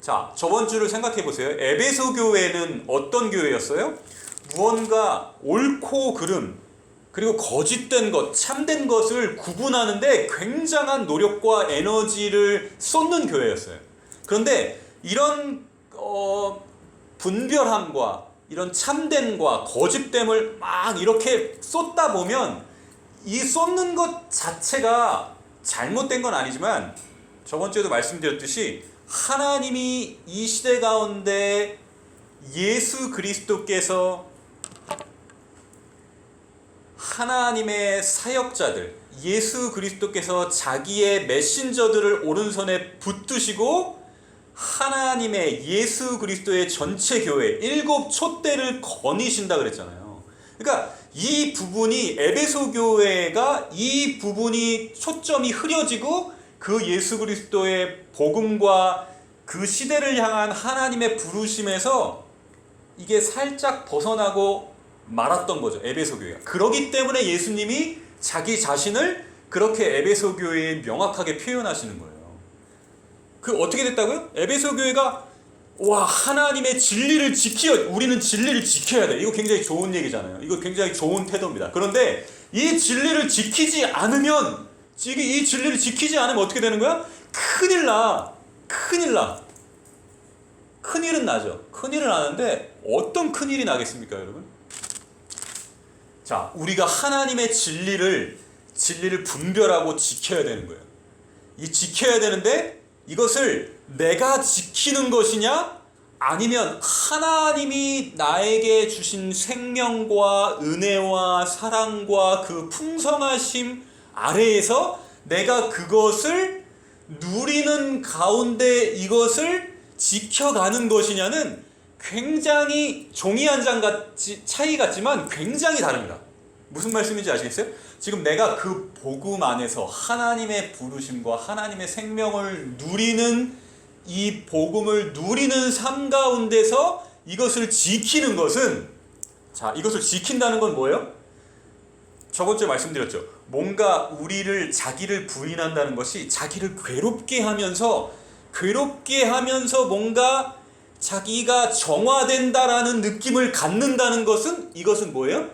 자, 저번 주를 생각해 보세요. 에베소 교회는 어떤 교회였어요? 무언가 옳고 그름, 그리고 거짓된 것, 참된 것을 구분하는데 굉장한 노력과 에너지를 쏟는 교회였어요. 그런데 이런 분별함과 이런 참됨과 거짓됨을 막 이렇게 쏟다 보면 이 쏟는 것 자체가 잘못된 건 아니지만, 저번 주에도 말씀드렸듯이 하나님이 이 시대 가운데 예수 그리스도께서 하나님의 사역자들, 예수 그리스도께서 자기의 메신저들을 오른손에 붙드시고 하나님의 예수 그리스도의 전체 교회 일곱 촛대를 거니신다 그랬잖아요. 그러니까 이 부분이, 에베소 교회가 이 부분이 초점이 흐려지고 그 예수 그리스도의 복음과 그 시대를 향한 하나님의 부르심에서 이게 살짝 벗어나고 말았던 거죠, 에베소 교회가. 그러기 때문에 예수님이 자기 자신을 그렇게 에베소 교회에 명확하게 표현하시는 거예요. 그 어떻게 됐다고요? 에베소 교회가 하나님의 진리를 우리는 진리를 지켜야 돼. 이거 굉장히 좋은 얘기잖아요. 이거 굉장히 좋은 태도입니다. 그런데 이 진리를 지키지 않으면, 이 진리를 지키지 않으면 어떻게 되는 거야? 큰일 나. 큰일은 나죠. 큰일은 나는데 어떤 큰일이 나겠습니까, 여러분? 자, 우리가 하나님의 진리를 분별하고 지켜야 되는 거예요. 이 지켜야 되는데 이것을 내가 지키는 것이냐, 아니면 하나님이 나에게 주신 생명과 은혜와 사랑과 그 풍성하심 아래에서 내가 그것을 누리는 가운데 이것을 지켜가는 것이냐는 굉장히 종이 한 장 같이 차이 같지만 굉장히 다릅니다. 무슨 말씀인지 아시겠어요? 지금 내가 그 복음 안에서 하나님의 부르심과 하나님의 생명을 누리는, 이 복음을 누리는 삶 가운데서 이것을 지키는 것은, 자, 이것을 지킨다는 건 뭐예요? 저번 주에 말씀드렸죠. 뭔가 자기를 부인한다는 것이 자기를 괴롭게 하면서 뭔가 자기가 정화된다라는 느낌을 갖는다는 것은, 이것은 뭐예요?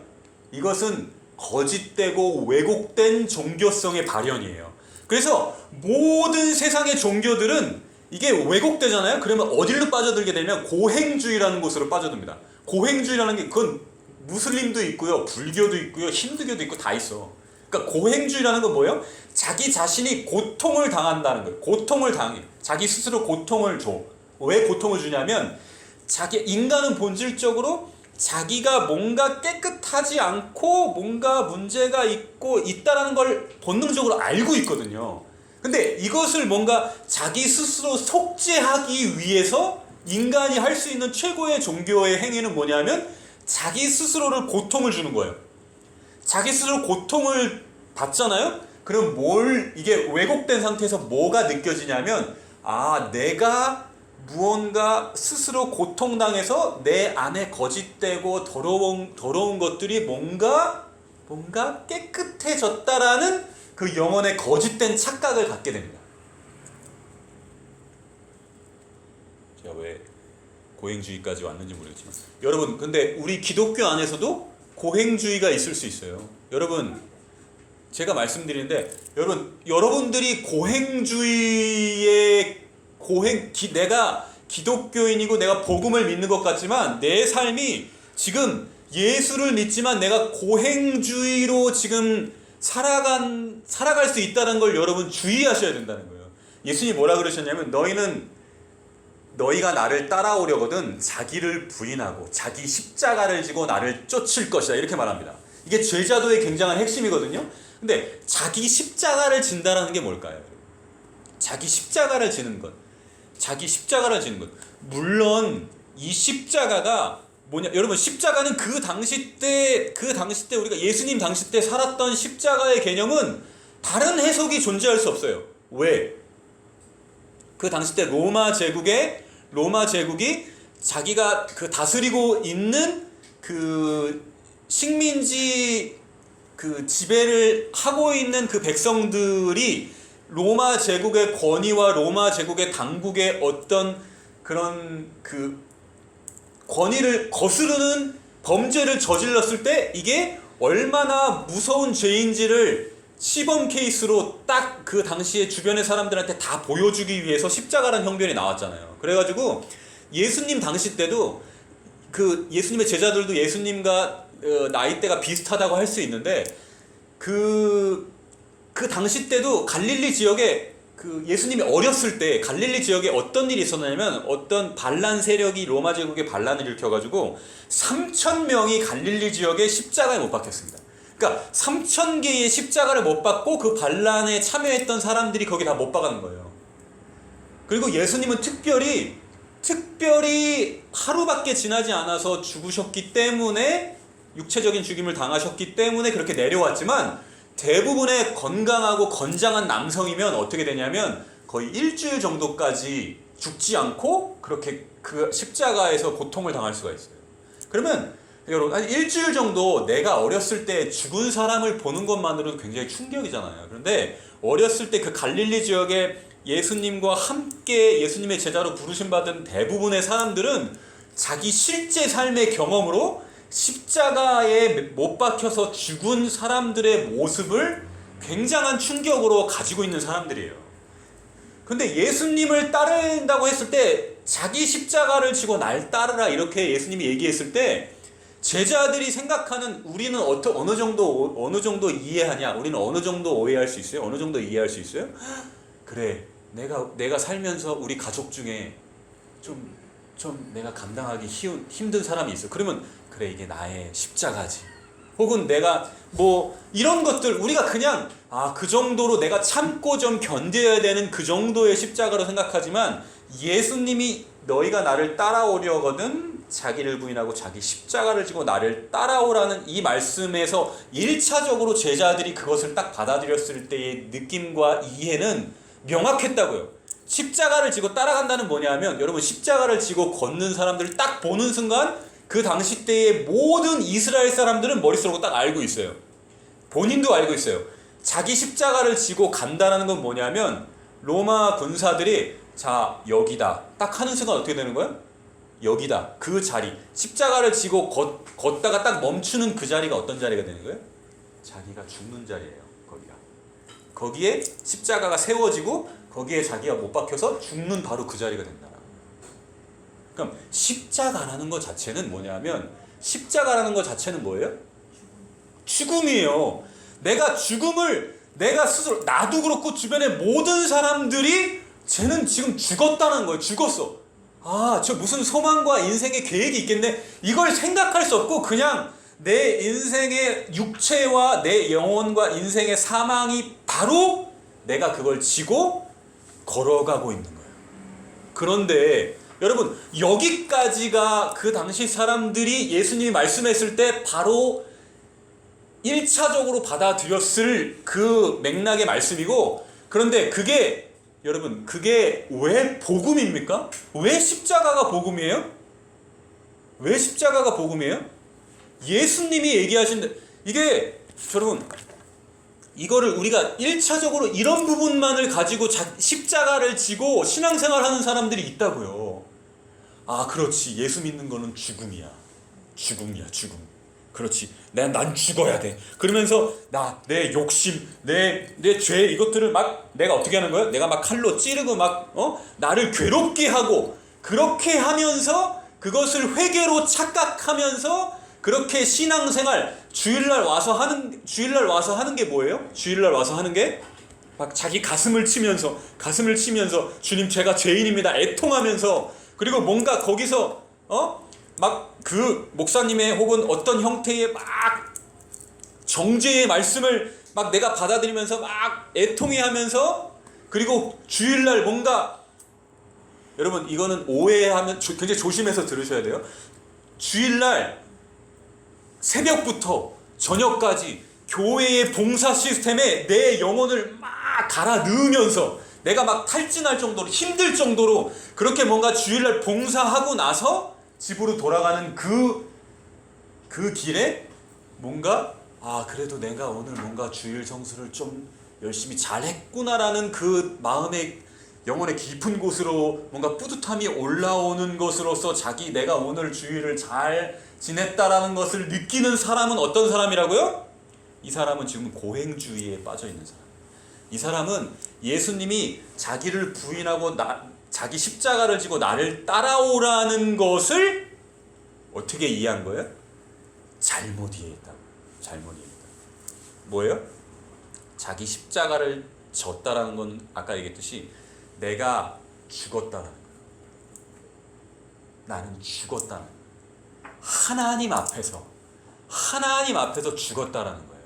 이것은 거짓되고 왜곡된 종교성의 발현이에요. 그래서 모든 세상의 종교들은 이게 왜곡되잖아요. 그러면 어디로 빠져들게 되냐면 고행주의라는 곳으로 빠져듭니다. 고행주의라는 게, 그건 무슬림도 있고요, 불교도 있고요, 힌두교도 있고 다 있어. 그러니까 고행주의라는 건 뭐예요? 자기 자신이 고통을 당한다는 거예요. 고통을 당해. 자기 스스로 고통을 줘. 왜 고통을 주냐면, 인간은 본질적으로 자기가 뭔가 깨끗하지 않고 뭔가 문제가 있다라는 걸 본능적으로 알고 있거든요. 근데 이것을 뭔가 자기 스스로 속죄하기 위해서 인간이 할 수 있는 최고의 종교의 행위는 뭐냐면 자기 스스로를 고통을 주는 거예요. 자기 스스로 고통을 받잖아요? 그럼 이게 왜곡된 상태에서 뭐가 느껴지냐면, 내가 무언가 스스로 고통당해서 내 안에 거짓되고 더러운 것들이 뭔가 깨끗해졌다라는 그 영혼의 거짓된 착각을 갖게 됩니다. 제가 왜 고행주의까지 왔는지 모르겠지만, 여러분, 근데 우리 기독교 안에서도 고행주의가 있을 수 있어요. 여러분, 제가 말씀드리는데, 여러분들이 내가 기독교인이고 내가 복음을 믿는 것 같지만 내 삶이 지금 예수를 믿지만 내가 고행주의로 지금 살아갈 수 있다는 걸 여러분 주의하셔야 된다는 거예요. 예수님이 뭐라 그러셨냐면, 너희가 나를 따라오려거든 자기를 부인하고 자기 십자가를 지고 나를 쫓을 것이다, 이렇게 말합니다. 이게 제자도의 굉장한 핵심이거든요. 근데 자기 십자가를 진다라는 게 뭘까요? 자기 십자가를 지는 것. 물론 이 십자가가 뭐냐, 여러분, 십자가는 그 당시 때 우리가 예수님 당시 때 살았던 십자가의 개념은 다른 해석이 존재할 수 없어요. 왜? 그 당시 때 로마 제국이 자기가 그 다스리고 있는 그 식민지 그 지배를 하고 있는 그 백성들이 로마 제국의 권위와 로마 제국의 당국의 어떤 그런 그 권위를 거스르는 범죄를 저질렀을 때 이게 얼마나 무서운 죄인지를 시범 케이스로 딱 그 당시에 주변의 사람들한테 다 보여주기 위해서 십자가라는 형편이 나왔잖아요. 그래가지고 예수님 당시 때도 그 예수님의 제자들도 예수님과 나이대가 비슷하다고 할 수 있는데 그 당시 때도 갈릴리 지역에 그 예수님이 어렸을 때 갈릴리 지역에 어떤 일이 있었냐면 어떤 반란 세력이 로마 제국에 반란을 일으켜가지고 3,000명이 갈릴리 지역에 십자가에 못 박혔습니다. 그러니까 3,000개의 십자가를 못 박고 그 반란에 참여했던 사람들이 거기 다 못 박은 거예요. 그리고 예수님은 특별히 하루밖에 지나지 않아서 죽으셨기 때문에 육체적인 죽임을 당하셨기 때문에 그렇게 내려왔지만 대부분의 건강하고 건장한 남성이면 어떻게 되냐면 거의 일주일 정도까지 죽지 않고 그렇게 그 십자가에서 고통을 당할 수가 있어요. 그러면 여러분 한 일주일 정도 내가 어렸을 때 죽은 사람을 보는 것만으로도 굉장히 충격이잖아요. 그런데 어렸을 때 그 갈릴리 지역에 예수님과 함께 예수님의 제자로 부르심받은 대부분의 사람들은 자기 실제 삶의 경험으로 십자가에 못 박혀서 죽은 사람들의 모습을 굉장한 충격으로 가지고 있는 사람들이에요. 근데 예수님을 따른다고 했을 때 자기 십자가를 지고 날 따르라 이렇게 예수님이 얘기했을 때 제자들이 생각하는 우리는 어느 정도 이해하냐? 우리는 어느 정도 오해할 수 있어요? 어느 정도 이해할 수 있어요? 그래, 내가 살면서 우리 가족 중에 좀 내가 감당하기 힘든 사람이 있어. 그러면 그래, 이게 나의 십자가지. 혹은 내가 뭐 이런 것들 우리가 그냥 그 정도로 내가 참고 좀 견뎌야 되는 그 정도의 십자가로 생각하지만 예수님이 너희가 나를 따라오려거든 자기를 부인하고 자기 십자가를 지고 나를 따라오라는 이 말씀에서 1차적으로 제자들이 그것을 딱 받아들였을 때의 느낌과 이해는 명확했다고요. 십자가를 지고 따라간다는 뭐냐면 여러분 십자가를 지고 걷는 사람들을 딱 보는 순간 그 당시 때의 모든 이스라엘 사람들은 머릿속으로 딱 알고 있어요. 본인도 알고 있어요. 자기 십자가를 지고 간다는 건 뭐냐면 로마 군사들이 자 여기다 딱 하는 순간 어떻게 되는 거예요? 여기다 그 자리 십자가를 지고 걷다가 딱 멈추는 그 자리가 어떤 자리가 되는 거예요? 자기가 죽는 자리예요. 거기에 십자가가 세워지고 거기에 자기가 못 박혀서 죽는 바로 그 자리가 된다. 그럼 십자가라는 것 자체는 뭐냐면 십자가라는 것 자체는 뭐예요? 죽음이에요. 내가 죽음을 내가 스스로 나도 그렇고 주변의 모든 사람들이 쟤는 지금 죽었다는 거예요. 죽었어. 저 무슨 소망과 인생의 계획이 있겠네. 이걸 생각할 수 없고 그냥 내 인생의 육체와 내 영혼과 인생의 사망이 바로 내가 그걸 지고 걸어가고 있는 거예요. 그런데 여러분 여기까지가 그 당시 사람들이 예수님이 말씀했을 때 바로 1차적으로 받아들였을 그 맥락의 말씀이고 그런데 그게 여러분 그게 왜 복음입니까? 왜 십자가가 복음이에요? 왜 십자가가 복음이에요? 예수님이 얘기하신 이게 여러분 이거를 우리가 1차적으로 이런 부분만을 가지고 십자가를 지고 신앙생활하는 사람들이 있다고요. 그렇지. 예수 믿는 거는 죽음이야. 죽음. 그렇지. 난 죽어야 돼. 그러면서 내 욕심, 내 죄 이것들을 막 내가 어떻게 하는 거야? 내가 막 칼로 찌르고 막 나를 괴롭게 하고 그렇게 하면서 그것을 회개로 착각하면서 그렇게 신앙생활 주일날 와서 하는 게 뭐예요? 주일날 와서 하는 게 막 자기 가슴을 치면서 주님 제가 죄인입니다 애통하면서 그리고 뭔가 거기서 막 그 목사님의 혹은 어떤 형태의 막 정죄의 말씀을 막 내가 받아들이면서 막 애통해하면서 그리고 주일날 뭔가 여러분 이거는 오해하면 굉장히 조심해서 들으셔야 돼요. 주일날 새벽부터 저녁까지 교회의 봉사 시스템에 내 영혼을 막 갈아 넣으면서 내가 막 탈진할 정도로 힘들 정도로 그렇게 뭔가 주일날 봉사하고 나서 집으로 돌아가는 그 길에 뭔가 그래도 내가 오늘 뭔가 주일 성수를 좀 열심히 잘했구나라는 그 마음에 영혼의 깊은 곳으로 뭔가 뿌듯함이 올라오는 것으로서 내가 오늘 주일을 잘 지냈다라는 것을 느끼는 사람은 어떤 사람이라고요? 이 사람은 지금 고행주의에 빠져 있는 사람. 이 사람은 예수님이 자기를 부인하고 자기 십자가를 지고 나를 따라오라는 것을 어떻게 이해한 거예요? 잘못 이해했다. 잘못 이해했다. 뭐예요? 자기 십자가를 졌다라는 건 아까 얘기했듯이 내가 죽었다라는 거예요. 나는 죽었다는 거예요. 하나님 앞에서 죽었다라는 거예요.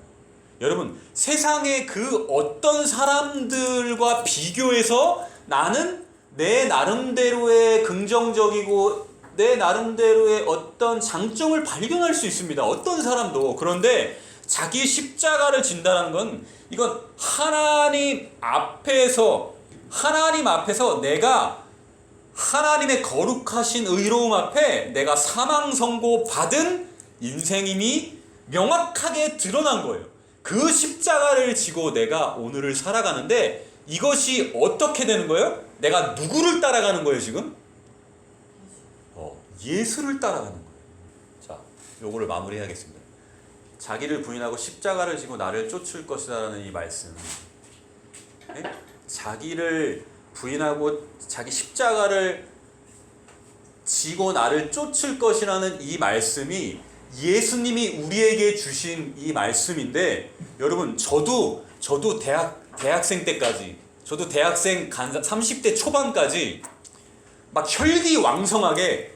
여러분, 세상의 그 어떤 사람들과 비교해서 나는 내 나름대로의 긍정적이고 내 나름대로의 어떤 장점을 발견할 수 있습니다. 어떤 사람도. 그런데 자기 십자가를 진다는 건 이건 하나님 앞에서 내가 하나님의 거룩하신 의로움 앞에 내가 사망 선고 받은 인생임이 명확하게 드러난 거예요. 그 십자가를 지고 내가 오늘을 살아가는데 이것이 어떻게 되는 거예요? 내가 누구를 따라가는 거예요, 지금? 예수를 따라가는 거예요. 자, 요거를 마무리해야겠습니다. 자기를 부인하고 십자가를 지고 나를 쫓을 것이다라는 이 말씀. 네? 자기를 부인하고 자기 십자가를 지고 나를 쫓을 것이라는 이 말씀이 예수님이 우리에게 주신 이 말씀인데, 여러분, 저도 대학생 때까지, 저도 대학생 30대 초반까지 막 혈기왕성하게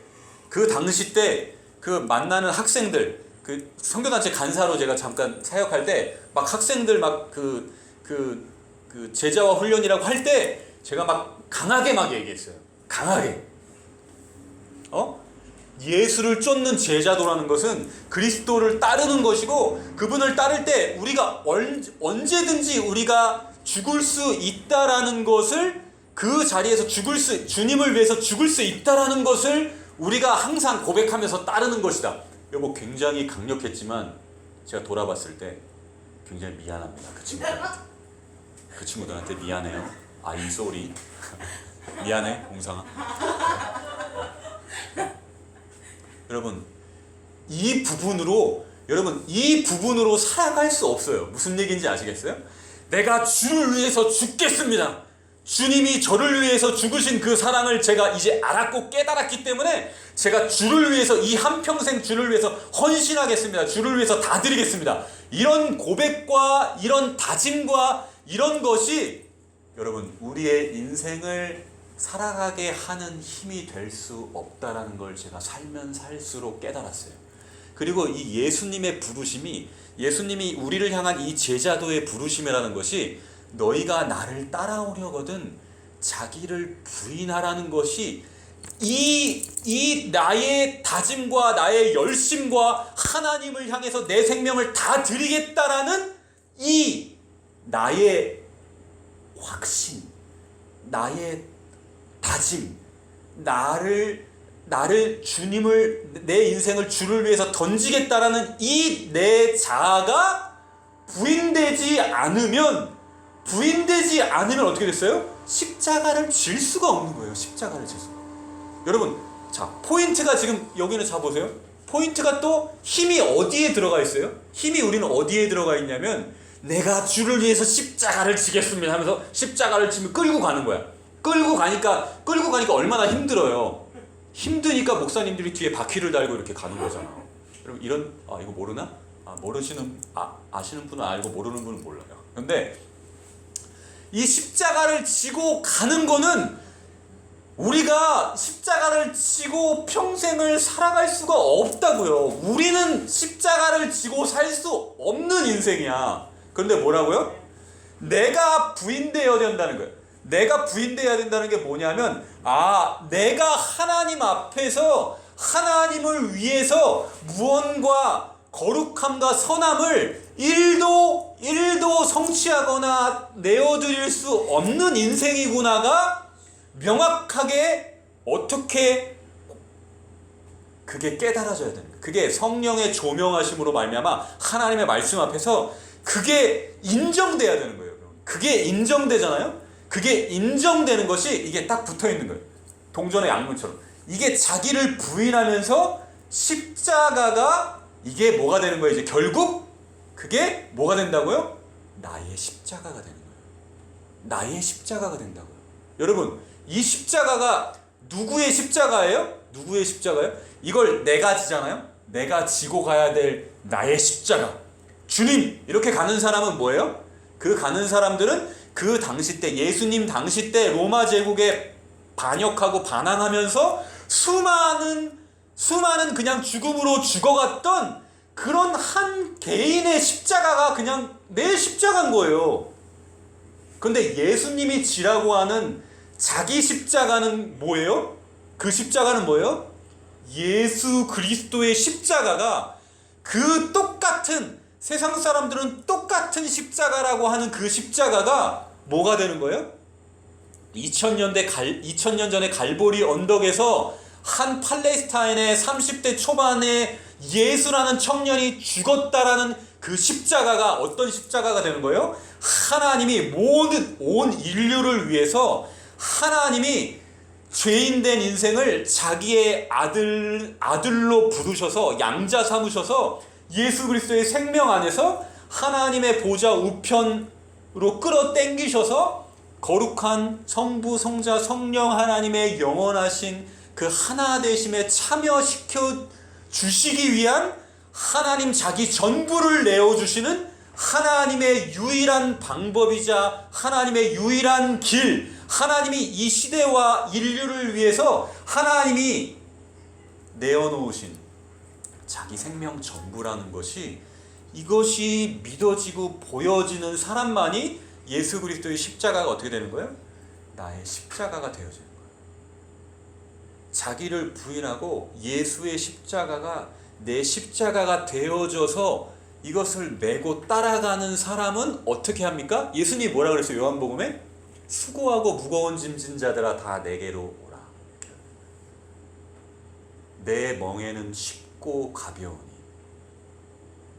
그 당시 때 그 만나는 학생들, 그 선교단체 간사로 제가 잠깐 사역할 때 막 학생들 막 그 제자와 훈련이라고 할 때 제가 막 강하게 막 얘기했어요. 강하게. 예수를 쫓는 제자도라는 것은 그리스도를 따르는 것이고, 그분을 따를 때 우리가 언제든지 우리가 죽을 수 있다라는 것을, 그 자리에서 주님을 위해서 죽을 수 있다라는 것을 우리가 항상 고백하면서 따르는 것이다. 여보, 굉장히 강력했지만 제가 돌아봤을 때 굉장히 미안합니다. 그 친구들한테 미안해요. I'm sorry. 미안해, 웅상아. 여러분, 이 부분으로 살아갈 수 없어요. 무슨 얘기인지 아시겠어요? 내가 주를 위해서 죽겠습니다. 주님이 저를 위해서 죽으신 그 사랑을 제가 이제 알았고 깨달았기 때문에 제가 주를 위해서, 이 한평생 주를 위해서 헌신하겠습니다. 주를 위해서 다 드리겠습니다. 이런 고백과 이런 다짐과 이런 것이 여러분, 우리의 인생을 살아가게 하는 힘이 될 수 없다라는 걸 제가 살면 살수록 깨달았어요. 그리고 이 예수님의 부르심이, 예수님이 우리를 향한 이 제자도의 부르심이라는 것이 너희가 나를 따라오려거든 자기를 부인하라는 것이 이 나의 다짐과 나의 열심과 하나님을 향해서 내 생명을 다 드리겠다라는 이 나의 확신, 나의 다짐, 주님을, 내 인생을 주를 위해서 던지겠다라는 이 내 자아가 부인되지 않으면 어떻게 됐어요? 십자가를 질 수가 없는 거예요. 십자가를 질 수가. 여러분, 자, 포인트가 지금 여기는 자 보세요. 포인트가 또 힘이 어디에 들어가 있어요? 힘이 우리는 어디에 들어가 있냐면, 내가 주를 위해서 십자가를 지겠습니다 하면서 십자가를 지면 끌고 가는 거야. 끌고 가니까 얼마나 힘들어요. 힘드니까 목사님들이 뒤에 바퀴를 달고 이렇게 가는 거잖아. 여러분, 이거 모르나? 아시는 분은 알고 모르는 분은 몰라요. 근데 이 십자가를 지고 가는 거는 우리가 십자가를 지고 평생을 살아갈 수가 없다고요. 우리는 십자가를 지고 살 수 없는 인생이야. 그런데 뭐라고요? 내가 부인되어야 된다는 거예요. 내가 부인되어야 된다는 게 뭐냐면, 내가 하나님 앞에서 하나님을 위해서 무언가 거룩함과 선함을 1도 성취하거나 내어드릴 수 없는 인생이구나가 명확하게 어떻게 그게 깨달아져야 됩니다. 그게 성령의 조명하심으로 말미암아 하나님의 말씀 앞에서 그게 인정돼야 되는 거예요. 그게 인정되잖아요. 그게 인정되는 것이 이게 딱 붙어 있는 거예요. 동전의 양문처럼. 이게 자기를 부인하면서 십자가가 이게 뭐가 되는 거예요? 이제 결국 그게 뭐가 된다고요? 나의 십자가가 되는 거예요. 나의 십자가가 된다고요. 여러분, 이 십자가가 누구의 십자가예요? 누구의 십자가예요? 이걸 내가 지잖아요? 내가 지고 가야 될 나의 십자가. 주님! 이렇게 가는 사람은 뭐예요? 그 가는 사람들은 그 당시 때, 예수님 당시 때 로마 제국에 반역하고 반항하면서 수많은 그냥 죽음으로 죽어갔던 그런 한 개인의 십자가가 그냥 내 십자가인 거예요. 근데 예수님이 지라고 하는 자기 십자가는 뭐예요? 그 십자가는 뭐예요? 예수 그리스도의 십자가가 그 똑같은, 세상 사람들은 똑같은 십자가라고 하는 그 십자가가 뭐가 되는 거예요? 2000년 전에 갈보리 언덕에서 한 팔레스타인의 30대 초반에 예수라는 청년이 죽었다라는 그 십자가가 어떤 십자가가 되는 거예요? 하나님이 온 인류를 위해서 하나님이 죄인된 인생을 자기의 아들로 부르셔서 양자 삼으셔서 예수 그리스도의 생명 안에서 하나님의 보좌 우편으로 끌어당기셔서 거룩한 성부, 성자, 성령 하나님의 영원하신 그 하나 되심에 참여시켜 주시기 위한 하나님 자기 전부를 내어주시는 하나님의 유일한 방법이자 하나님의 유일한 길, 하나님이 이 시대와 인류를 위해서 하나님이 내어놓으신 자기 생명 전부라는 것이, 이것이 믿어지고 보여지는 사람만이 예수 그리스도의 십자가가 어떻게 되는 거예요? 나의 십자가가 되어지는 거예요. 자기를 부인하고 예수의 십자가가 내 십자가가 되어져서 이것을 메고 따라가는 사람은 어떻게 합니까? 예수님이 뭐라 그랬어요? 요한복음에 수고하고 무거운 짐진 자들아 다 내게로 오라. 내 멍에는 쉽고 가벼우니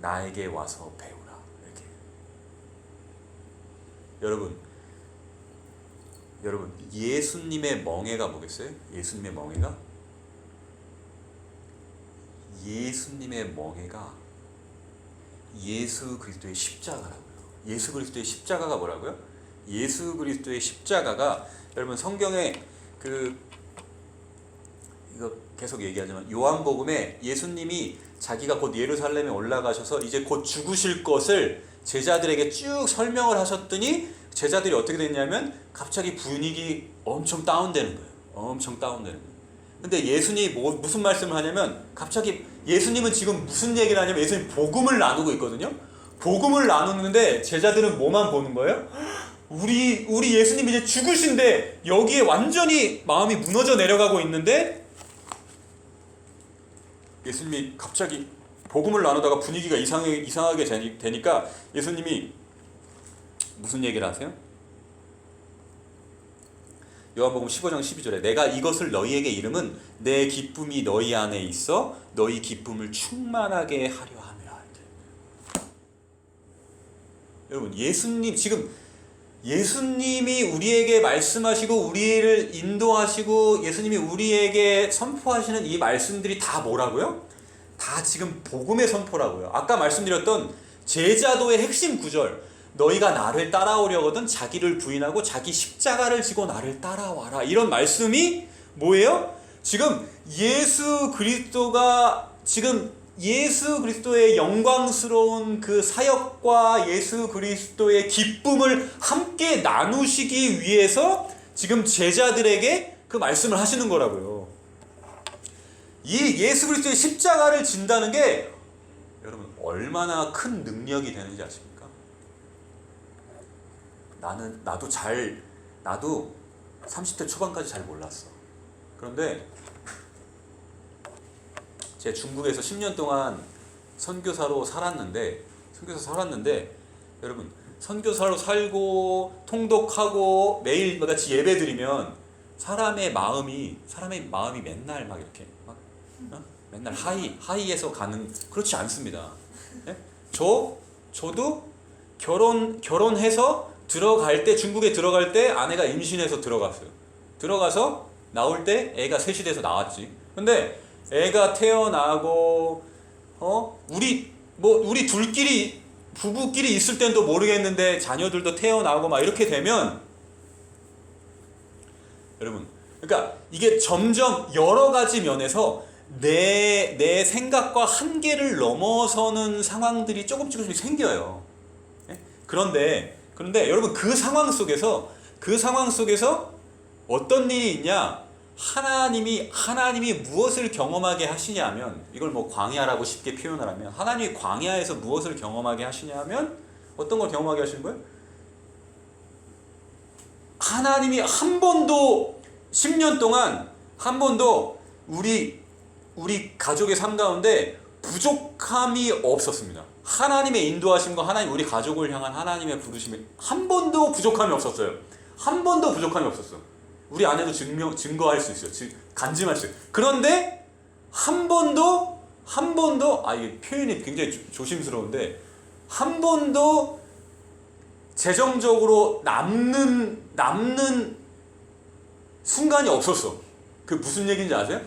나에게 와서 배우라. 이렇게. 여러분 예수님의 멍에가 뭐겠어요? 예수님의 멍에가 예수 그리스도의 십자가라고요. 예수 그리스도의 십자가가 뭐라고요? 예수 그리스도의 십자가가, 여러분 성경에 이거 계속 얘기하지만 요한복음에 예수님이 자기가 곧 예루살렘에 올라가셔서 이제 곧 죽으실 것을 제자들에게 쭉 설명을 하셨더니 제자들이 어떻게 됐냐면 갑자기 분위기 엄청 다운되는 거예요. 엄청 다운되는 거예요. 근데 예수님이 무슨 말씀을 하냐면, 갑자기 예수님은 지금 무슨 얘기를 하냐면 예수님 복음을 나누고 있거든요. 복음을 나누는데 제자들은 뭐만 보는 거예요? 우리 예수님 이제 죽으신데 여기에 완전히 마음이 무너져 내려가고 있는데, 예수님이 갑자기 복음을 나누다가 분위기가 이상하게 되니까 예수님이 무슨 얘기를 하세요? 요한복음 15장 12절에 내가 이것을 너희에게 이름은 내 기쁨이 너희 안에 있어 너희 기쁨을 충만하게 하려 함이라. 여러분 예수님이 우리에게 말씀하시고 우리를 인도하시고 예수님이 우리에게 선포하시는 이 말씀들이 다 뭐라고요? 다 지금 복음의 선포라고요. 아까 말씀드렸던 제자도의 핵심 구절, 너희가 나를 따라오려거든 자기를 부인하고 자기 십자가를 지고 나를 따라와라. 이런 말씀이 뭐예요? 지금 예수 그리스도의 영광스러운 그 사역과 예수 그리스도의 기쁨을 함께 나누시기 위해서 지금 제자들에게 그 말씀을 하시는 거라고요. 이 예수 그리스도의 십자가를 진다는 게 여러분 얼마나 큰 능력이 되는지 아십니까? 나도 30대 초반까지 잘 몰랐어. 그런데 제가 중국에서 10년 동안 선교사로 살았는데 여러분 선교사로 살고 통독하고 매일 같이 예배드리면 사람의 마음이 맨날 막 이렇게 맨날 하이에서 가는, 그렇지 않습니다. 네? 저도 결혼해서 들어갈 때 중국에 들어갈 때 아내가 임신해서 들어갔어요. 들어가서 나올 때 애가 셋이 돼서 나왔지. 근데 애가 태어나고 우리 둘끼리 부부끼리 있을 땐도 모르겠는데 자녀들도 태어나고 막 이렇게 되면 여러분, 그러니까 이게 점점 여러 가지 면에서 내 생각과 한계를 넘어서는 상황들이 조금씩 생겨요. 그런데 여러분 그 상황 속에서 어떤 일이 있냐? 하나님이 무엇을 경험하게 하시냐면, 이걸 뭐 광야라고 쉽게 표현을 하면, 하나님이 광야에서 무엇을 경험하게 하시냐면 어떤 걸 경험하게 하시는 거예요? 하나님이 한 번도 10년 동안 한 번도 우리 가족의 삶 가운데 부족함이 없었습니다. 하나님의 인도하심과 하나님, 우리 가족을 향한 하나님의 부르심이 한 번도 부족함이 없었어요. 한 번도 부족함이 없었어. 우리 아내도 증거할 수 있어요. 간증할 수 있어요. 그런데 한 번도 이게 표현이 굉장히 조심스러운데 한 번도 재정적으로 남는 순간이 없었어. 그 무슨 얘기인지 아세요?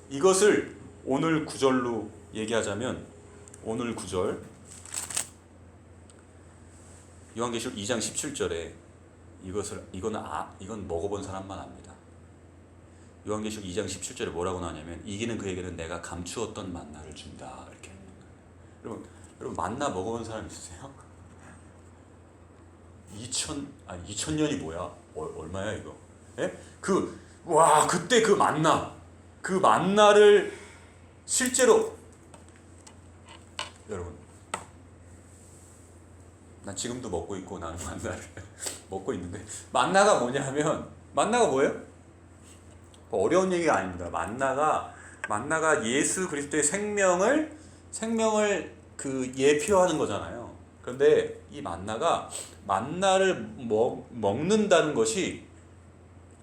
이것을 오늘 구절로 얘기하자면, 오늘 구절 요한계시록 2장 17절에 이건 먹어본 사람만 압니다. 요한계시록 2장 17절에 뭐라고 나오냐면, 이기는 그에게는 내가 감추었던 만나를 준다, 이렇게. 여러분 만나 먹어본 사람 있으세요? 2000년이 뭐야? 얼마야 이거? 예? 그때 그 만나를 실제로, 여러분, 난 지금도 먹고 있고, 나는 만나를 먹고 있는데, 만나가 뭐냐면, 만나가 뭐예요? 어려운 얘기가 아닙니다. 만나가 예수 그리스도의 생명을 예표하는 거잖아요. 그런데 이 만나를 먹는다는 것이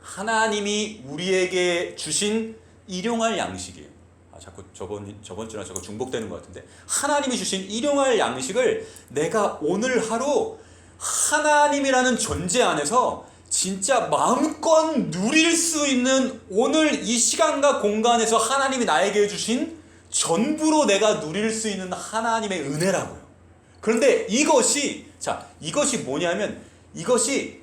하나님이 우리에게 주신 일용할 양식이에요. 자꾸 저번 주랑 자꾸 중복되는 것 같은데, 하나님이 주신 일용할 양식을 내가 오늘 하루 하나님이라는 존재 안에서 진짜 마음껏 누릴 수 있는, 오늘 이 시간과 공간에서 하나님이 나에게 주신 전부로 내가 누릴 수 있는 하나님의 은혜라고요. 그런데 이것이 뭐냐면, 이것이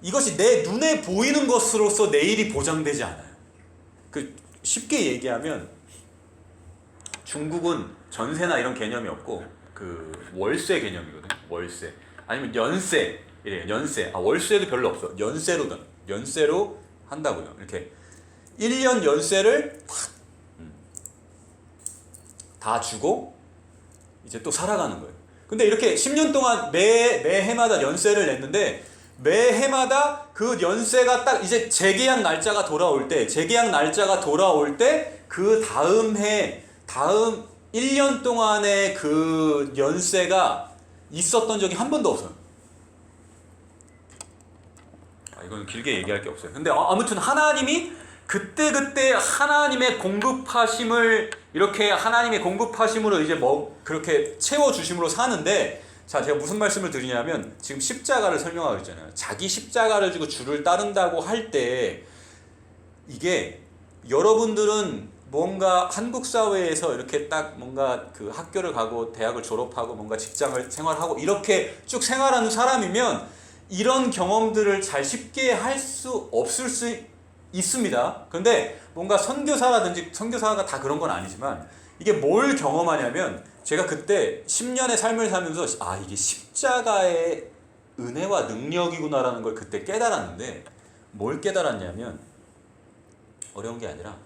이것이 내 눈에 보이는 것으로서 내일이 보장되지 않아요. 쉽게 얘기하면, 중국은 전세나 이런 개념이 없고 월세 개념이거든. 월세 아니면 연세 이래요. 연세. 월세도 별로 없어. 연세로 한다고요. 이렇게 1년 연세를 다 주고 이제 또 살아가는 거예요. 근데 이렇게 10년 동안 매 해마다 연세를 냈는데, 매 해마다 그 연세가 딱 이제 재계약 날짜가 돌아올 때 그 다음 1년 동안의 그 연세가 있었던 적이 한 번도 없어요. 이건 길게 얘기할 게 없어요. 근데 아무튼 하나님이 그때 하나님의 공급하심을, 이렇게 하나님의 공급하심으로 이제 그렇게 채워주심으로 사는데, 자, 제가 무슨 말씀을 드리냐면, 지금 십자가를 설명하고 있잖아요. 자기 십자가를 지고 주를 따른다고 할 때, 이게 여러분들은 뭔가 한국 사회에서 이렇게 딱 뭔가 그 학교를 가고 대학을 졸업하고 뭔가 직장을 생활하고 이렇게 쭉 생활하는 사람이면 이런 경험들을 잘 쉽게 할 수 없을 수 있습니다. 그런데 뭔가 선교사가 다 그런 건 아니지만, 이게 뭘 경험하냐면, 제가 그때 10년의 삶을 살면서 이게 십자가의 은혜와 능력이구나라는 걸 그때 깨달았는데, 뭘 깨달았냐면, 어려운 게 아니라,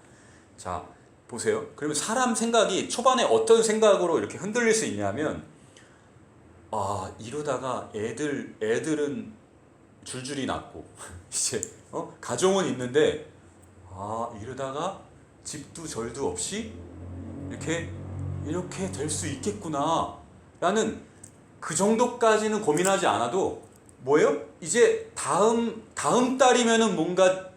자 보세요. 그러면 사람 생각이 초반에 어떤 생각으로 이렇게 흔들릴 수 있냐면, 이러다가 애들은 줄줄이 낳고 이제 가정은 있는데, 이러다가 집도 절도 없이 이렇게 될 수 있겠구나 라는, 그 정도까지는 고민하지 않아도, 뭐예요? 이제 다음 달이면은 뭔가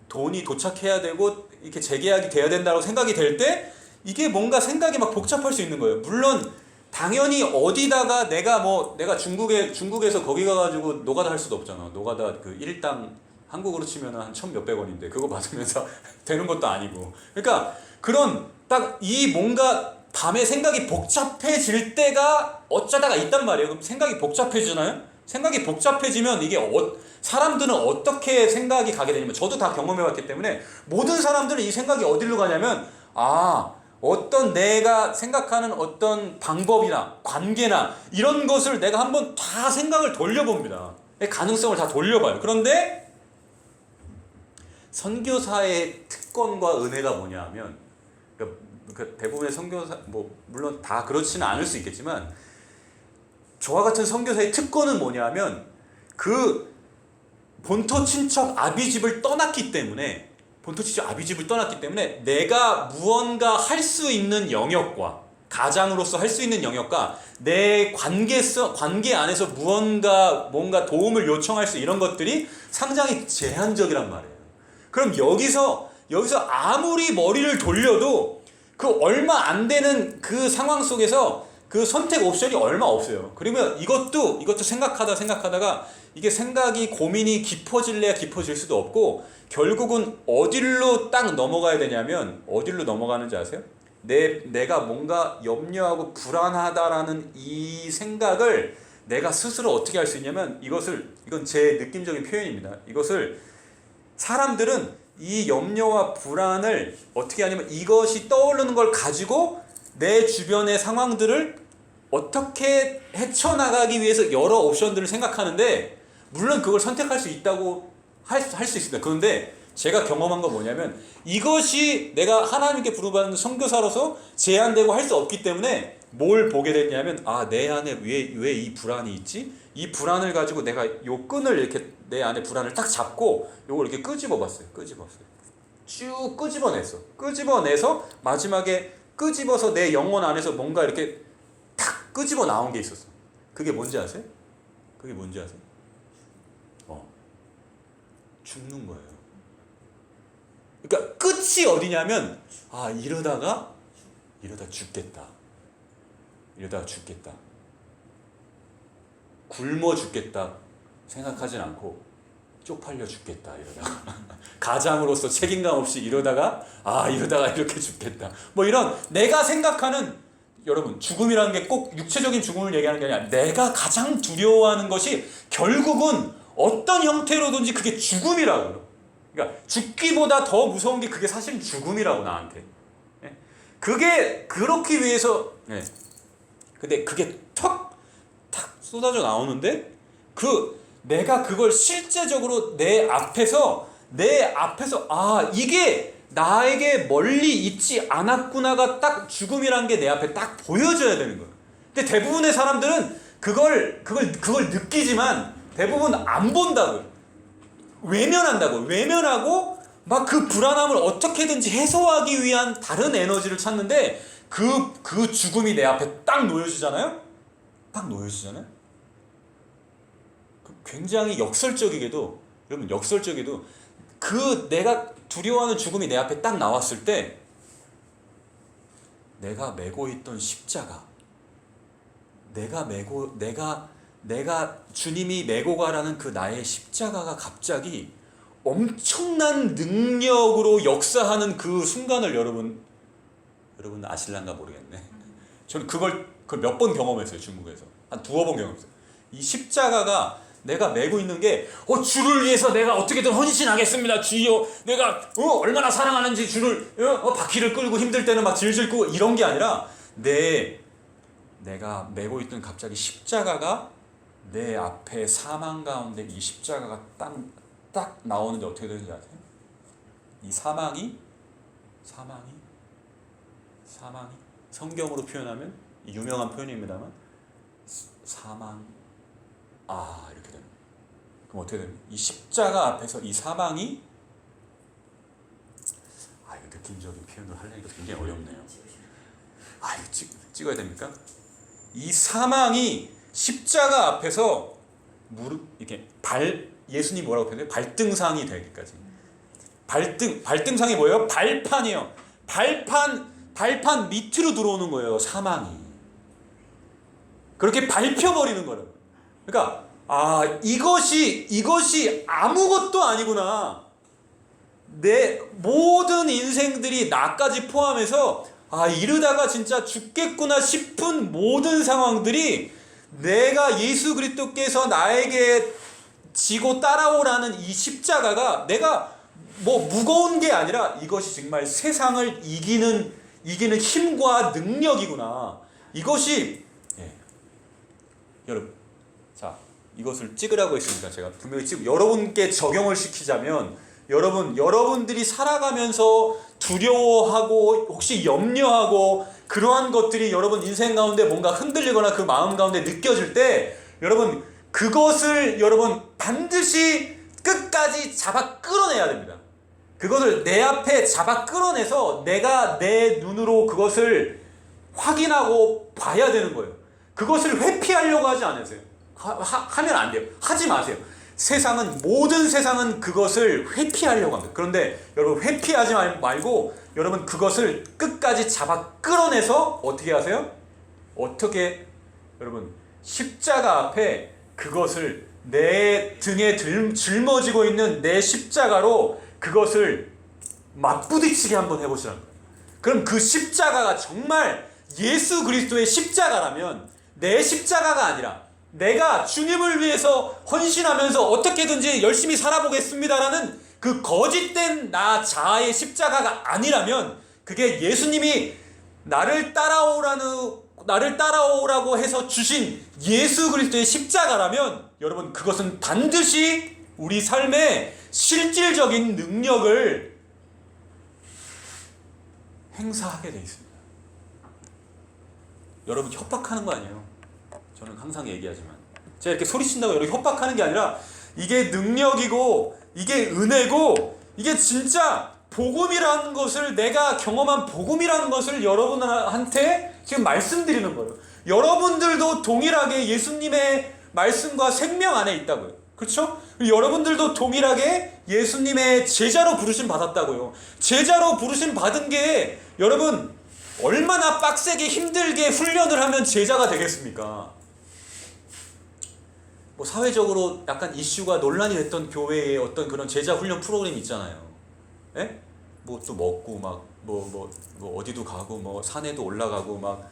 돈이 도착해야 되고 이렇게 재계약이 돼야 된다고 생각이 될 때, 이게 뭔가 생각이 막 복잡할 수 있는 거예요. 물론 당연히 어디다가 내가 중국에서 거기 가가지고 노가다 할 수도 없잖아. 노가다 그 일당 한국으로 치면은 한 1,000몇백 원인데 그거 받으면서 되는 것도 아니고. 그러니까 그런 딱 이 뭔가 밤에 생각이 복잡해질 때가 어쩌다가 있단 말이에요. 그럼 생각이 복잡해지잖아요. 생각이 복잡해지면 이게 사람들은 어떻게 생각이 가게 되냐면, 저도 다 경험해봤기 때문에 모든 사람들은 이 생각이 어디로 가냐면, 어떤 내가 생각하는 어떤 방법이나 관계나 이런 것을 내가 한번 다 생각을 돌려봅니다. 가능성을 다 돌려봐요. 그런데 선교사의 특권과 은혜가 뭐냐 하면, 그러니까 대부분의 선교사, 물론 다 그렇지는 않을 수 있겠지만, 저와 같은 선교사의 특권은 뭐냐 하면, 그 본토 친척 아비집을 떠났기 때문에, 내가 무언가 할 수 있는 영역과, 가장으로서 할 수 있는 영역과 내 관계 안에서 뭔가 도움을 요청할 수, 이런 것들이 상당히 제한적이란 말이에요. 그럼 여기서 아무리 머리를 돌려도 그 얼마 안 되는 그 상황 속에서 그 선택 옵션이 얼마 없어요. 그러면 이것도 생각하다가 이게 생각이, 고민이 깊어질래야 깊어질 수도 없고, 결국은 어디로 딱 넘어가야 되냐면, 어디로 넘어가는지 아세요? 내가 뭔가 염려하고 불안하다라는 이 생각을 내가 스스로 어떻게 할 수 있냐면, 이건 제 느낌적인 표현입니다. 이것을 사람들은 이 염려와 불안을 어떻게 하냐면, 이것이 떠오르는 걸 가지고 내 주변의 상황들을 어떻게 헤쳐나가기 위해서 여러 옵션들을 생각하는데, 물론 그걸 선택할 수 있다고 할 수 있습니다. 그런데 제가 경험한 건 뭐냐면, 이것이 내가 하나님께 부름받는 선교사로서 제한되고 할 수 없기 때문에 뭘 보게 됐냐면, 내 안에 왜 이 불안이 있지? 이 불안을 가지고 내가 요 끈을 이렇게, 내 안에 불안을 딱 잡고 요걸 이렇게 끄집어봤어요. 쭉 끄집어내서 마지막에 끄집어서 내 영혼 안에서 뭔가 이렇게 탁 끄집어 나온 게 있었어. 그게 뭔지 아세요? 죽는 거예요. 그러니까 끝이 어디냐면, 이러다 죽겠다. 굶어 죽겠다 생각하진 않고, 쪽팔려 죽겠다 이러다가 가장으로서 책임감 없이 이러다가 이렇게 죽겠다. 이런 내가 생각하는, 여러분, 죽음이라는 게 꼭 육체적인 죽음을 얘기하는 게 아니라, 내가 가장 두려워하는 것이 결국은 어떤 형태로든지 그게 죽음이라고요. 그러니까 죽기보다 더 무서운 게 그게 사실 죽음이라고, 나한테. 그게 그렇기 위해서. 근데 그게 탁 쏟아져 나오는데, 내가 그걸 실제적으로 내 앞에서 이게 나에게 멀리 있지 않았구나가 딱 죽음이란 게 내 앞에 딱 보여져야 되는 거예요. 근데 대부분의 사람들은 그걸 느끼지만 대부분 안 본다고요. 외면하고 막 그 불안함을 어떻게든지 해소하기 위한 다른 에너지를 찾는데, 그 죽음이 내 앞에 딱 놓여지잖아요. 굉장히 역설적이게도 그 내가 두려워하는 죽음이 내 앞에 딱 나왔을 때, 내가 메고 있던 십자가, 내가 주님이 메고 가라는 그 나의 십자가가 갑자기 엄청난 능력으로 역사하는 그 순간을 여러분 아실란가 모르겠네. 저는 그걸 몇 번 경험했어요. 중국에서 한 두어 번 경험했어요. 이 십자가가 내가 메고 있는 게, 주를 위해서 내가 어떻게든 헌신하겠습니다. 주여, 내가 얼마나 사랑하는지 주를, 바퀴를 끌고 힘들 때는 막 질질 끄고 이런 게 아니라, 내가 메고 있던 갑자기 십자가가 내 앞에 사망 가운데, 이 십자가가 딱 나오는데 어떻게 되는지 아세요? 이 사망이 성경으로 표현하면, 유명한 표현입니다만, 사망 이렇게 되는 거예요. 그럼 어떻게 됩니까? 이 십자가 앞에서 이 사망이, 이거 느낌적인 표현을 하려니까 굉장히 어렵네요. 이거 찍어야 됩니까? 이 사망이 십자가 앞에서 이렇게 예수님이 뭐라고 표현해요? 발등상이 되기까지. 발등상이 뭐예요? 발판이에요. 발판 밑으로 들어오는 거예요, 사망이. 그렇게 밟혀버리는 거라고. 그러니까 이것이 아무것도 아니구나. 내 모든 인생들이 나까지 포함해서 이러다가 진짜 죽겠구나 싶은 모든 상황들이 내가 예수 그리스도께서 나에게 지고 따라오라는 이 십자가가 내가 뭐 무거운 게 아니라 이것이 정말 세상을 이기는 힘과 능력이구나. 이것이 여러분, 자, 이것을 찍으라고 했으니까 제가 분명히 여러분께 적용을 시키자면, 여러분들이 살아가면서 두려워하고 혹시 염려하고 그러한 것들이 여러분 인생 가운데 뭔가 흔들리거나 그 마음 가운데 느껴질 때, 여러분 그것을 여러분 반드시 끝까지 잡아 끌어내야 됩니다. 그것을 내 앞에 잡아 끌어내서 내가 내 눈으로 그것을 확인하고 봐야 되는 거예요. 그것을 회피하려고 하지 않으세요. 하면 안 돼요. 하지 마세요. 모든 세상은 그것을 회피하려고 합니다. 그런데 여러분 회피하지 말고 여러분 그것을 끝까지 잡아 끌어내서 어떻게 하세요? 어떻게 여러분 십자가 앞에 그것을 내 등에 짊어지고 있는 내 십자가로 그것을 맞부딪히게 한번 해보시라는 거예요. 그럼 그 십자가가 정말 예수 그리스도의 십자가라면 내 십자가가 아니라 내가 주님을 위해서 헌신하면서 어떻게든지 열심히 살아보겠습니다라는 그 거짓된 나 자아의 십자가가 아니라면, 그게 예수님이 나를 따라오라고 해서 주신 예수 그리스도의 십자가라면 여러분 그것은 반드시 우리 삶에 실질적인 능력을 행사하게 되어 있습니다. 여러분 협박하는 거 아니에요. 저는 항상 얘기하지만 제가 이렇게 소리친다고 이렇게 협박하는 게 아니라 이게 능력이고 이게 은혜고 이게 진짜 복음이라는 것을, 내가 경험한 복음이라는 것을 여러분한테 지금 말씀드리는 거예요. 여러분들도 동일하게 예수님의 말씀과 생명 안에 있다고요. 그렇죠? 여러분들도 동일하게 예수님의 제자로 부르심 받았다고요. 제자로 부르심 받은 게 여러분 얼마나 빡세게 힘들게 훈련을 하면 제자가 되겠습니까? 뭐 사회적으로 약간 이슈가 논란이 됐던 교회에 어떤 그런 제자 훈련 프로그램이 있잖아요. 예? 뭐 또 먹고 막 뭐 어디도 가고 뭐 산에도 올라가고 막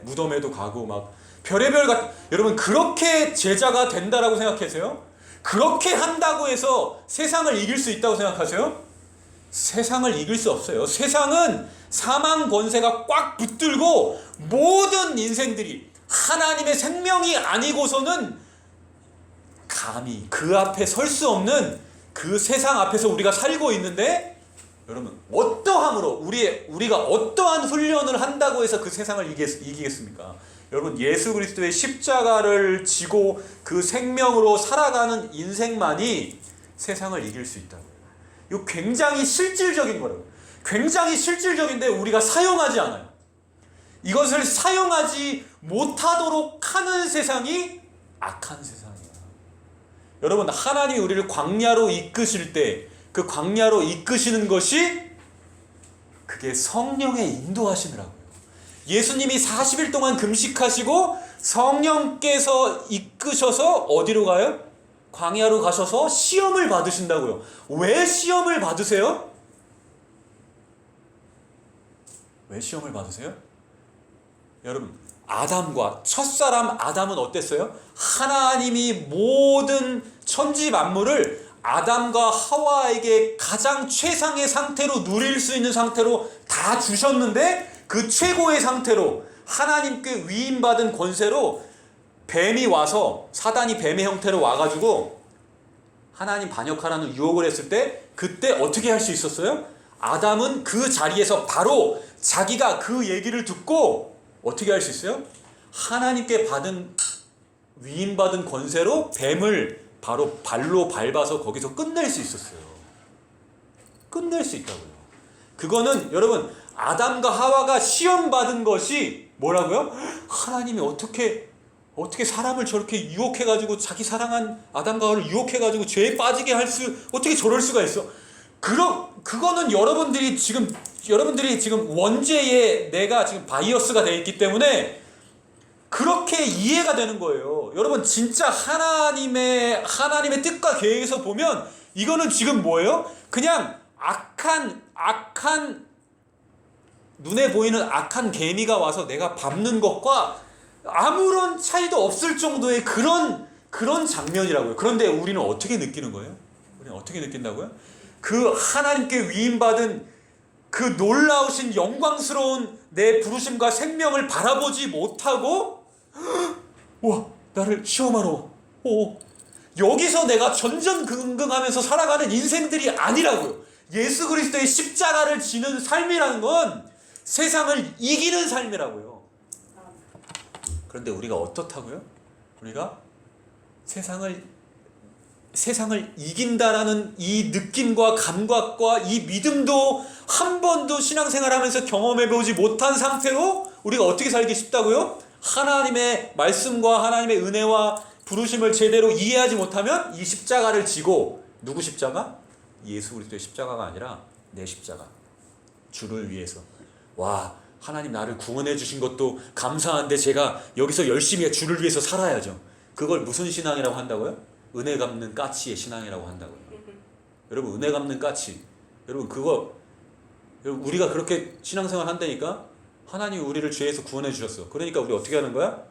무덤에도 가고 막 별의별 여러분 그렇게 제자가 된다라고 생각하세요? 그렇게 한다고 해서 세상을 이길 수 있다고 생각하세요? 세상을 이길 수 없어요. 세상은 사망 권세가 꽉 붙들고 모든 인생들이 하나님의 생명이 아니고서는 감히 그 앞에 설 수 없는 그 세상 앞에서 우리가 살고 있는데, 여러분 어떠함으로 우리가 어떠한 훈련을 한다고 해서 그 세상을 이기겠습니까? 여러분 예수 그리스도의 십자가를 지고 그 생명으로 살아가는 인생만이 세상을 이길 수 있다고요. 이거 굉장히 실질적인 거라고요. 굉장히 실질적인데 우리가 사용하지 않아요. 이것을 사용하지 못하도록 하는 세상이 악한 세상이야. 여러분 하나님이 우리를 광야로 이끄실 때 그 광야로 이끄시는 것이 그게 성령의 인도하심이라고요. 예수님이 40일 동안 금식하시고 성령께서 이끄셔서 어디로 가요? 광야로 가셔서 시험을 받으신다고요. 왜 시험을 받으세요? 왜 시험을 받으세요? 여러분 아담과 첫사람 아담은 어땠어요? 하나님이 모든 천지 만물을 아담과 하와에게 가장 최상의 상태로 누릴 수 있는 상태로 다 주셨는데, 그 최고의 상태로 하나님께 위임받은 권세로 뱀이 와서, 사단이 뱀의 형태로 와가지고 하나님 반역하라는 유혹을 했을 때 그때 어떻게 할 수 있었어요? 아담은 그 자리에서 바로 자기가 그 얘기를 듣고 어떻게 할 수 있어요? 하나님께 위임받은 권세로 뱀을 바로 발로 밟아서 거기서 끝낼 수 있었어요. 끝낼 수 있다고요. 그거는 여러분 아담과 하와가 시험받은 것이 뭐라고요? 하나님이 어떻게 사람을 저렇게 유혹해가지고, 자기 사랑한 아담과 하와를 유혹해가지고 죄에 빠지게 어떻게 저럴 수가 있어? 그거는 여러분들이 지금 원죄에 내가 지금 바이어스가 되어 있기 때문에 그렇게 이해가 되는 거예요. 여러분 진짜 하나님의 뜻과 계획에서 보면 이거는 지금 뭐예요? 그냥 악한 눈에 보이는 악한 개미가 와서 내가 밟는 것과 아무런 차이도 없을 정도의 그런 장면이라고요. 그런데 우리는 어떻게 느끼는 거예요? 우리는 어떻게 느낀다고요? 그 하나님께 위임받은 그 놀라우신 영광스러운 내 부르심과 생명을 바라보지 못하고 와 나를 시험하러 여기서 내가 전전긍긍하면서 살아가는 인생들이 아니라고요. 예수 그리스도의 십자가를 지는 삶이라는 건 세상을 이기는 삶이라고요. 그런데 우리가 어떻다고요? 우리가 세상을 이긴다라는 이 느낌과 감각과 이 믿음도 한 번도 신앙생활하면서 경험해보지 못한 상태로 우리가 어떻게 살기 쉽다고요? 하나님의 말씀과 하나님의 은혜와 부르심을 제대로 이해하지 못하면 이 십자가를 지고, 누구 십자가? 예수 그리스도의 십자가가 아니라 내 십자가, 주를 위해서. 와, 하나님 나를 구원해 주신 것도 감사한데 제가 여기서 열심히 주를 위해서 살아야죠. 그걸 무슨 신앙이라고 한다고요? 은혜 갚는 까치의 신앙이라고 한다고요. 여러분, 은혜 갚는 까치, 여러분 우리가 그렇게 신앙생활 한다니까? 하나님이 우리를 죄에서 구원해 주셨어. 그러니까 우리 어떻게 하는 거야?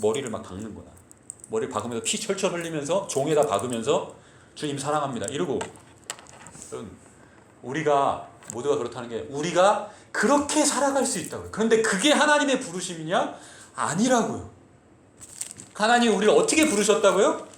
머리를 막 박는 거야. 머리를 박으면서 피 철철 흘리면서 종에다 박으면서 주님 사랑합니다 이러고. 우리가 모두가 그렇다는 게 우리가 그렇게 살아갈 수 있다고요. 그런데 그게 하나님의 부르심이냐? 아니라고요. 하나님이 우리를 어떻게 부르셨다고요?